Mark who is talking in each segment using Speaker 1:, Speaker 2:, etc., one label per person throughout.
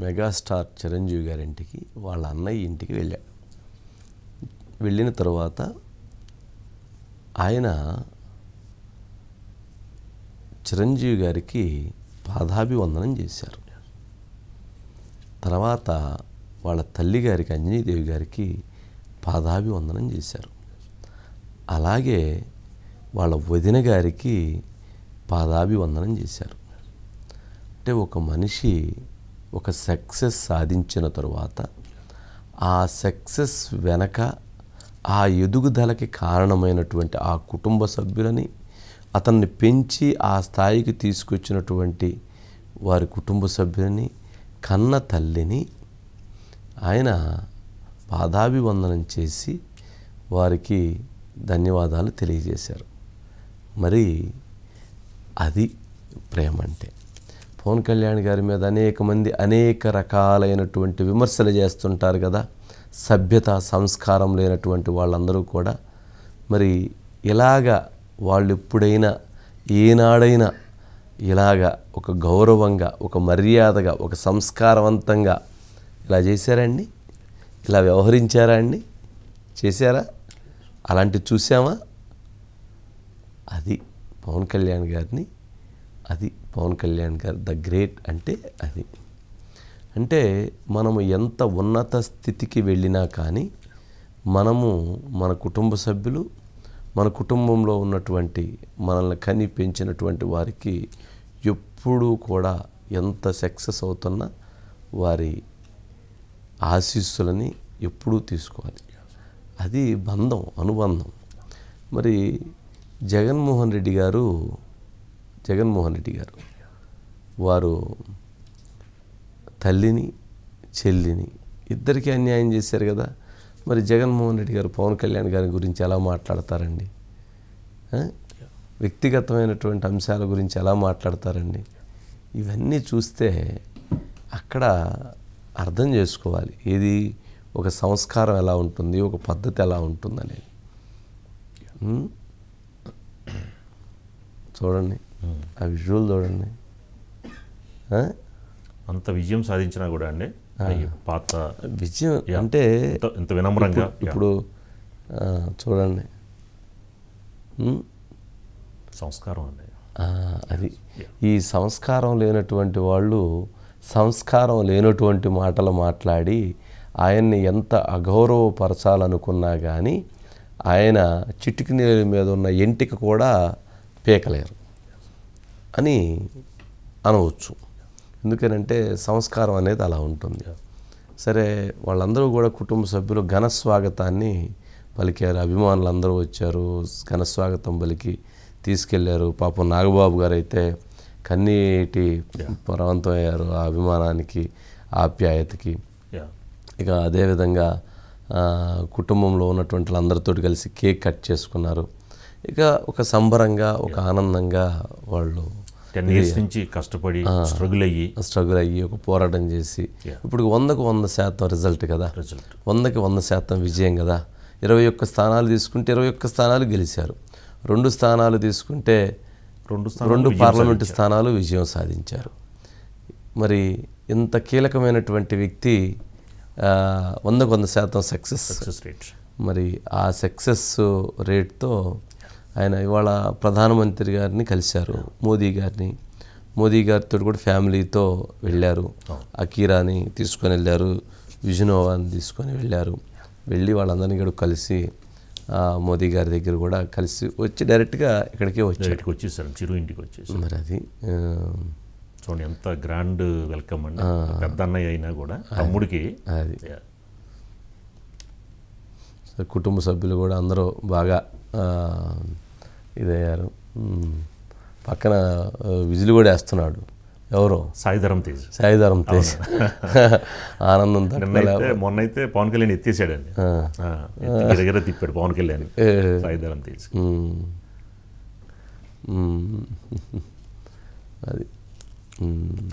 Speaker 1: Megastar Chiranjeevi గారింటికి వాళ్ళ అన్నయ్య ఇంటికి వెళ్ళాడు. వెళ్ళిన తర్వాత ఆయన చిరంజీవి గారికి పాదాభివందనం చేశారు. తర్వాత వాళ్ళ తల్లి గారికి అంజనీదేవి గారికి పాదాభివందనం చేశారు. అలాగే వాళ్ళ వదిన గారికి పాదాభివందనం చేశారు. అంటే ఒక మనిషి ఒక సక్సెస్ సాధించిన తరువాత ఆ సక్సెస్ వెనక ఆ ఎదుగుదలకి కారణమైనటువంటి ఆ కుటుంబ సభ్యులని, అతన్ని పెంచి ఆ స్థాయికి తీసుకొచ్చినటువంటి వారి కుటుంబ సభ్యులని, కన్న తల్లిని ఆయన పాదాభివందనం చేసి వారికి ధన్యవాదాలు తెలియజేశారు. మరి అది ప్రేమ అంటే. పవన్ కళ్యాణ్ గారి మీద అనేక మంది అనేక రకాలైనటువంటి విమర్శలు చేస్తుంటారు కదా, సభ్యత సంస్కారం లేనటువంటి వాళ్ళందరూ కూడా. మరి ఇలాగా వాళ్ళు ఎప్పుడైనా ఏనాడైనా ఇలాగా ఒక గౌరవంగా, ఒక మర్యాదగా, ఒక సంస్కారవంతంగా ఇలా చేశారండి? ఇలా వ్యవహరించారా అండి? చేశారా? అలాంటివి చూసామా? అది పవన్ కళ్యాణ్ గారిని, అది పవన్ కళ్యాణ్ గారు ద గ్రేట్ అంటే అది. అంటే మనము ఎంత ఉన్నత స్థితికి వెళ్ళినా కానీ మనము మన కుటుంబ సభ్యులు, మన కుటుంబంలో ఉన్నటువంటి మనల్ని కని పెంచినటువంటి వారికి ఎప్పుడూ కూడా ఎంత సక్సెస్ అవుతున్నా వారి ఆశీస్సులని ఎప్పుడూ తీసుకోవాలి. అది బంధం, అనుబంధం. మరి జగన్మోహన్ రెడ్డి గారు వారు తల్లిని చెల్లిని ఇద్దరికీ అన్యాయం చేశారు కదా. మరి జగన్మోహన్ రెడ్డి గారు పవన్ కళ్యాణ్ గారి గురించి ఎలా మాట్లాడతారండి? వ్యక్తిగతమైనటువంటి అంశాల గురించి ఎలా మాట్లాడతారండి? ఇవన్నీ చూస్తే అక్కడ అర్థం చేసుకోవాలి, ఏది ఒక సంస్కారం ఎలా ఉంటుంది, ఒక పద్ధతి ఎలా ఉంటుందనేది. చూడండి, ఆ విజువల్ చూడండి.
Speaker 2: అంత విజయం సాధించినా కూడా అండి, పాత
Speaker 1: విజయం అంటే
Speaker 2: ఇంత వినమ్రంగా
Speaker 1: ఇప్పుడు చూడండి,
Speaker 2: సంస్కారం అండి
Speaker 1: అది. ఈ సంస్కారం లేనటువంటి వాళ్ళు సంస్కారం లేనటువంటి మాటలు మాట్లాడి ఆయన్ని ఎంత అగౌరవపరచాలనుకున్నా కానీ ఆయన చిటికి నీళ్ళ మీద ఉన్న ఎంటిక కూడా పీకలేరు అని అనవచ్చు. ఎందుకనంటే సంస్కారం అనేది అలా ఉంటుంది. సరే, వాళ్ళందరూ కూడా కుటుంబ సభ్యులు ఘన స్వాగతాన్ని పలికారు. అభిమానులు అందరూ వచ్చారు, ఘన స్వాగతం పలికి తీసుకెళ్లారు. పాపం నాగబాబు గారు అయితే కన్నీటి పరవంతమయ్యారు ఆ అభిమానానికి, ఆప్యాయతకి. ఇక అదేవిధంగా కుటుంబంలో ఉన్నటువంటి వాళ్ళందరితో కలిసి కేక్ కట్ చేసుకున్నారు. ఇక ఒక సంబరంగా, ఒక ఆనందంగా వాళ్ళు
Speaker 2: 10 years నుంచి కష్టపడి స్ట్రగుల్ అయ్యి
Speaker 1: ఒక పోరాటం చేసి ఇప్పుడు 100కు 100% రిజల్ట్ కదా, 100కి 100% విజయం కదా. 21 స్థానాలు తీసుకుంటే 21 స్థానాలు గెలిచారు. 2 స్థానాలు తీసుకుంటే 2 పార్లమెంటు స్థానాలు విజయం సాధించారు. మరి ఇంత కీలకమైనటువంటి వ్యక్తి 100కు 100% సక్సెస్
Speaker 2: రేట్. మరి
Speaker 1: ఆ సక్సెస్ రేట్తో ఆయన ఇవాళ ప్రధానమంత్రి గారిని కలిశారు, మోదీ గారితో కూడా ఫ్యామిలీతో వెళ్ళారు. అకీరాని తీసుకొని వెళ్ళారు, విజునోవాని తీసుకొని వెళ్ళారు. వెళ్ళి వాళ్ళందరినీ కూడా కలిసి మోదీ గారి దగ్గర కూడా కలిసి వచ్చి డైరెక్ట్గా ఇక్కడికే
Speaker 2: వచ్చేసారు, చిరు ఇంటికి వచ్చేసారు.
Speaker 1: మరి అది
Speaker 2: చూడండి ఎంత గ్రాండ్ వెల్కమ్ అండి. పెద్ద అన్నయ్య అయినా కూడా తమ్ముడికి
Speaker 1: అది. కుటుంబ సభ్యులు కూడా అందరూ బాగా ఇదయ్యారు. పక్కన విజిల్ కూడా వేస్తున్నాడు ఎవరో, సాయిధరం తేజ్. ఆనందం
Speaker 2: మొన్నైతే పవన్ కళ్యాణ్ ఎత్తేసాడండి, దగ్గర తిప్పాడు పవన్ కళ్యాణ్ సాయిధరం తేజ్.
Speaker 1: అది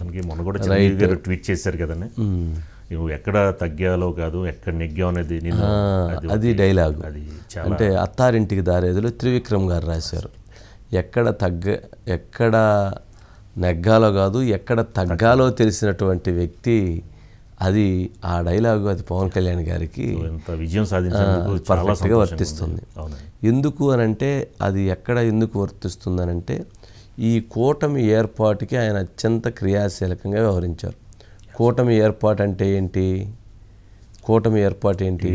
Speaker 2: తనకి మొన్న కూడా చిరంజీవి గారు ట్వీట్ చేశారు కదండి, నువ్వు ఎక్కడ తగ్గాలో కాదు ఎక్కడ నెగ్గావు అనేది.
Speaker 1: అది డైలాగ్. అంటే అత్తారింటికి దారేదిలో త్రివిక్రమ్ గారు రాశారు. ఎక్కడ నెగ్గాలో కాదు ఎక్కడ తగ్గాలో తెలిసినటువంటి వ్యక్తి. అది ఆ డైలాగు అది పవన్ కళ్యాణ్ గారికి
Speaker 2: ఎంత విజయం సాధించినందుకు చాలా
Speaker 1: పర్ఫెక్ట్గా వర్తిస్తుంది. ఎందుకు అనంటే అది ఎక్కడ ఎందుకు వర్తిస్తుంది అనంటే ఈ కూటమి ఏర్పాటుకి ఆయన అత్యంత క్రియాశీలకంగా వ్యవహరించారు. కూటమి ఏర్పాటు అంటే ఏంటి? కూటమి ఏర్పాటు ఏంటి?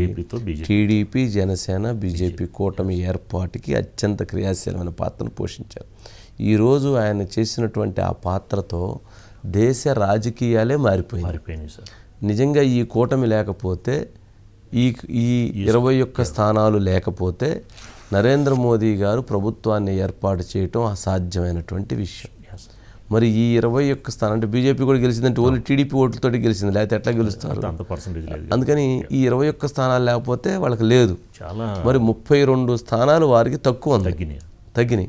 Speaker 1: టీడీపీ, జనసేన, బీజేపీ కూటమి ఏర్పాటుకి అత్యంత క్రియాశీలమైన పాత్రను పోషించారు. ఈరోజు ఆయన చేసినటువంటి ఆ పాత్రతో దేశ రాజకీయాలే మారిపోయినాయి సార్. నిజంగా ఈ కూటమి లేకపోతే, ఈ 21 స్థానాలు లేకపోతే నరేంద్ర మోదీ గారు ప్రభుత్వాన్ని ఏర్పాటు చేయటం అసాధ్యమైనటువంటి విషయం. మరి ఈ 21 స్థానం అంటే బీజేపీ కూడా గెలిచిందంటే ఓన్లీ టీడీపీ ఓట్లతోటి గెలిచింది, లేకపోతే ఎట్లా గెలుస్తారు? అందుకని ఈ 21 స్థానాలు లేకపోతే వాళ్ళకి లేదు. మరి 32 స్థానాలు వారికి తక్కువ తగ్గినాయి.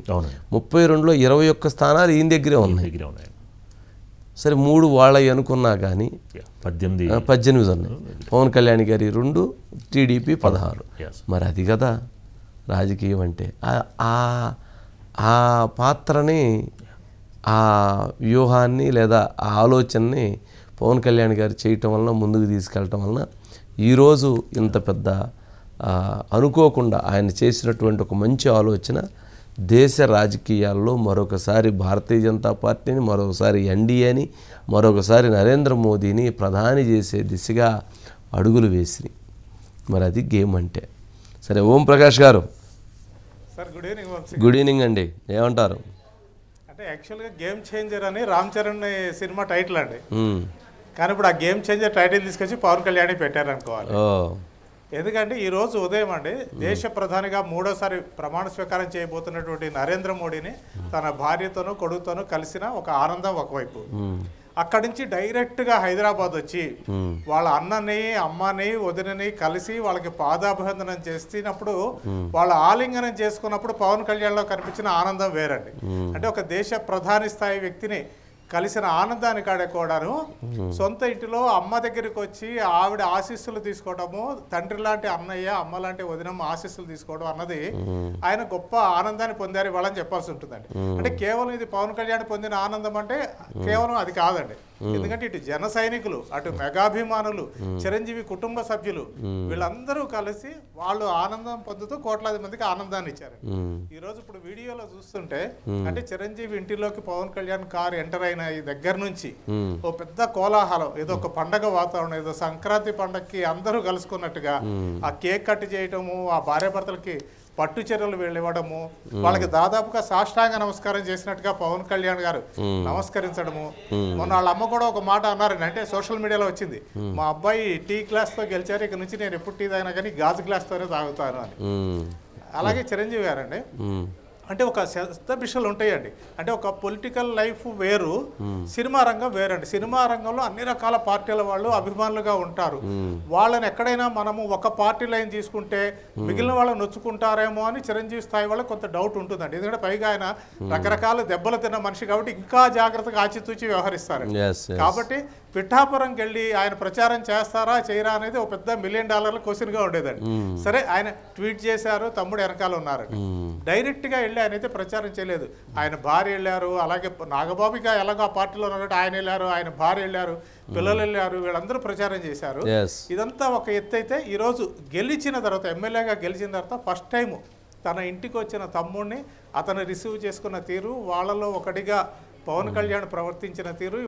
Speaker 1: 32లో 21 స్థానాలు ఈయన దగ్గరే ఉన్నాయి. సరే 3 వాళ్ళవి అనుకున్నా కానీ 18 ఉన్నాయి. పవన్ కళ్యాణ్ గారి 2, టీడీపీ 16. మరి అది కదా రాజకీయం అంటే. ఆ పాత్రని, ఆ వ్యూహాన్ని లేదా ఆ ఆలోచనని పవన్ కళ్యాణ్ గారు చేయటం వలన, ముందుకు తీసుకెళ్ళటం వలన ఈరోజు ఇంత పెద్ద అనుకోకుండా ఆయన చేసినటువంటి ఒక మంచి ఆలోచన దేశ రాజకీయాల్లో మరొకసారి భారతీయ జనతా పార్టీని, మరొకసారి ఎన్డీఏని, మరొకసారి నరేంద్ర మోదీని ప్రధాని చేసే దిశగా అడుగులు వేసినాయి. మరి అది గేమ్ అంటే. సరే, ఓం ప్రకాష్ గారు
Speaker 3: sir, good evening.
Speaker 1: Good evening అండి. ఏమంటారు?
Speaker 3: అంటే యాక్చువల్గా గేమ్ చేంజర్ అని రామ్ చరణ్ సినిమా టైటిల్ అండి. కానీ ఇప్పుడు ఆ గేమ్ చేంజర్ టైటిల్ తీసుకొచ్చి పవన్ కళ్యాణ్ పెట్టారు అనుకోవాలి. ఎందుకంటే ఈరోజు ఉదయం అండి దేశ ప్రధానిగా 3వసారి ప్రమాణ స్వీకారం చేయబోతున్నటువంటి నరేంద్ర మోడీని తన భార్యతోనూ కొడుకుతోనూ కలిసిన ఒక ఆనందం ఒకవైపు, అక్కడి నుంచి డైరెక్ట్గా హైదరాబాద్ వచ్చి వాళ్ళ అన్నని, అమ్మని, వదినని కలిసి వాళ్ళకి పాదాభివందనం చేసినప్పుడు, వాళ్ళ ఆలింగనం చేసుకున్నప్పుడు పవన్ కళ్యాణ్లో కనిపించిన ఆనందం వేరండి. అంటే ఒక దేశ ప్రధాని స్థాయి వ్యక్తిని కలిసిన ఆనందాన్ని కాడే కూడాను సొంత ఇంటిలో అమ్మ దగ్గరికి వచ్చి ఆవిడ ఆశీస్సులు తీసుకోవడము, తండ్రి లాంటి అన్నయ్య, అమ్మ లాంటి వదినమ్మ ఆశీస్సులు తీసుకోవడం అన్నది ఆయన గొప్ప ఆనందాన్ని పొందారు ఇవ్వాలని చెప్పాల్సి ఉంటుందండి. అంటే కేవలం ఇది పవన్ కళ్యాణ్ పొందిన ఆనందం అంటే కేవలం అది కాదండి. ఎందుకంటే ఇటు జన సైనికులు, అటు మెగాభిమానులు, చిరంజీవి కుటుంబ సభ్యులు వీళ్ళందరూ కలిసి వాళ్ళు ఆనందం పొందుతూ కోట్లాది మందికి ఆనందాన్ని ఇచ్చారు. ఈ రోజు ఇప్పుడు వీడియోలో చూస్తుంటే అంటే చిరంజీవి ఇంటిలోకి పవన్ కళ్యాణ్ కారు ఎంటర్ అయిన ఈ దగ్గర నుంచి ఓ పెద్ద కోలాహలం, ఏదో ఒక పండగ వాతావరణం, ఏదో సంక్రాంతి పండగకి అందరూ కలుసుకున్నట్టుగా ఆ కేక్ కట్ చేయటము, ఆ భార్యాభర్తలకి పట్టు చీరలు ఇవ్వడము, వాళ్ళకి దాదాపుగా సాష్టాంగ నమస్కారం చేసినట్టుగా పవన్ కళ్యాణ్ గారు నమస్కరించడము. మొన్న వాళ్ళ అమ్మ కూడా ఒక మాట అన్నారండి, అంటే సోషల్ మీడియాలో వచ్చింది, మా అబ్బాయి టీ గ్లాస్ తో గెలిచారు, ఇక నుంచి నేను ఎప్పుడు టీ తాగినా కానీ గాజు గ్లాస్ తోనే తాగుతాను అని. అలాగే చిరంజీవి గారండి, అంటే ఒక పెద్ద విషయాలు ఉంటాయండి. అంటే ఒక పొలిటికల్ లైఫ్ వేరు, సినిమా రంగం వేరండి. సినిమా రంగంలో అన్ని రకాల పార్టీల వాళ్ళు అభిమానులుగా ఉంటారు. వాళ్ళని ఎక్కడైనా మనము ఒక పార్టీ లైన్ తీసుకుంటే మిగిలిన వాళ్ళని నొచ్చుకుంటారేమో అని చిరంజీవి స్థాయి వాళ్ళకి కొంత డౌట్ ఉంటుందండి. ఎందుకంటే పైగా ఆయన రకరకాల దెబ్బలు తిన్న మనిషి కాబట్టి ఇంకా జాగ్రత్తగా ఆచితూచి వ్యవహరిస్తారు. కాబట్టి పిఠాపురంకి వెళ్ళి ఆయన ప్రచారం చేస్తారా చేయరా అనేది ఒక పెద్ద $1 మిలియన్ క్వశ్చన్ గా ఉండేదండి. సరే, ఆయన ట్వీట్ చేశారు, తమ్ముడు వెనకాల ఉన్నారండి. డైరెక్ట్ గా వెళ్ళి ఆయన అయితే ప్రచారం చేయలేదు. ఆయన భార్య వెళ్ళారు, అలాగే నాగబాబుగా ఎలాగో ఆ పార్టీలో ఉన్నట్టు ఆయన వెళ్ళారు, ఆయన భార్య వెళ్ళారు, పిల్లలు వెళ్ళారు, వీళ్ళందరూ ప్రచారం చేశారు. ఇదంతా ఒక ఎత్తు అయితే, ఈరోజు గెలిచిన తర్వాత, ఎమ్మెల్యేగా గెలిచిన తర్వాత ఫస్ట్ టైం తన ఇంటికి వచ్చిన తమ్ముడిని అతను రిసీవ్ చేసుకున్న తీరు, వాళ్ళలో ఒకటిగా పవన్ కళ్యాణ్ ప్రవర్తించిన తీరు